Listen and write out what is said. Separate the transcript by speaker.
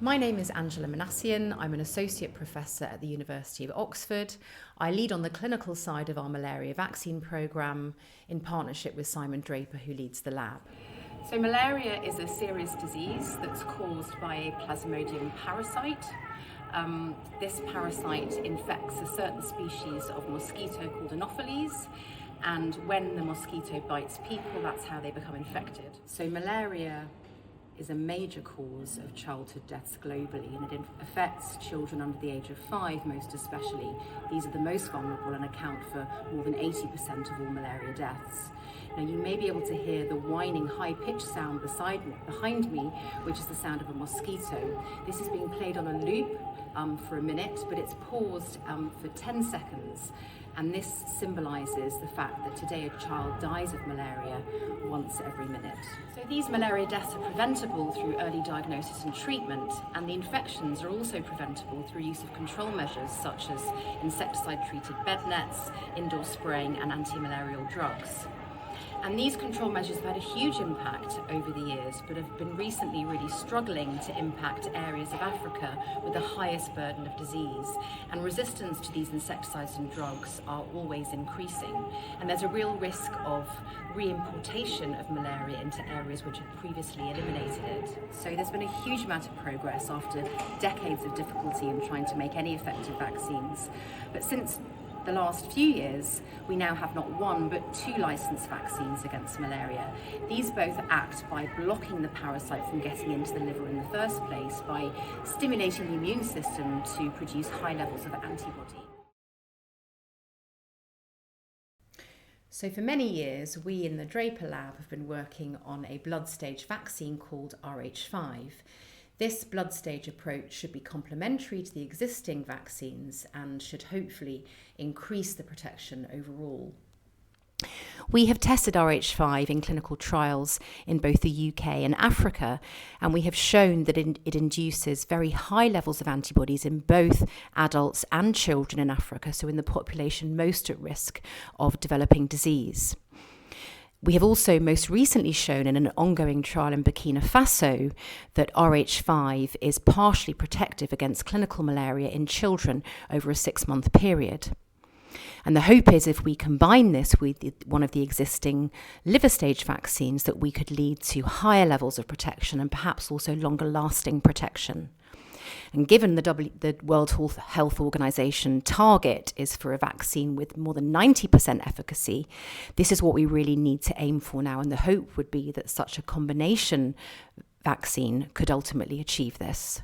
Speaker 1: My name is Angela Manassian. I'm an associate professor at the University of Oxford. I lead on the clinical side of our malaria vaccine programme in partnership with Simon Draper, who leads the lab.
Speaker 2: So malaria is a serious disease that's caused by a plasmodium parasite. This parasite infects a certain species of mosquito called Anopheles, and when the mosquito bites people, that's how they become infected. So malaria is a major cause of childhood deaths globally, and it affects children under the age of 5 most especially. These are the most vulnerable and account for more than 80% of all malaria deaths. Now you may be able to hear the whining high-pitched sound behind me, which is the sound of a mosquito. This is being played on a loop for a minute, but it's paused for 10 seconds. And this symbolises the fact that today a child dies of malaria once every minute. So these malaria deaths are preventable through early diagnosis and treatment, and the infections are also preventable through use of control measures such as insecticide-treated bed nets, indoor spraying and anti-malarial drugs. And these control measures have had a huge impact over the years, but have been recently really struggling to impact areas of Africa with the highest burden of disease. And resistance to these insecticides and drugs are always increasing. And there's a real risk of re-importation of malaria into areas which had previously eliminated it. So there's been a huge amount of progress after decades of difficulty in trying to make any effective vaccines. But since the last few years, we now have not one but 2 licensed vaccines against malaria. These both act by blocking the parasite from getting into the liver in the first place, by stimulating the immune system to produce high levels of antibody.
Speaker 1: So for many years, we in the Draper lab have been working on a blood stage vaccine called RH5. This blood stage approach should be complementary to the existing vaccines and should hopefully increase the protection overall. We have tested RH5 in clinical trials in both the UK and Africa, and we have shown that it induces very high levels of antibodies in both adults and children in Africa, so in the population most at risk of developing disease. We have also most recently shown in an ongoing trial in Burkina Faso that RH5 is partially protective against clinical malaria in children over a 6-month period. And the hope is if we combine this with one of the existing liver stage vaccines that we could lead to higher levels of protection and perhaps also longer lasting protection. And given the World Health Organization target is for a vaccine with more than 90% efficacy, this is what we really need to aim for now. And the hope would be that such a combination vaccine could ultimately achieve this.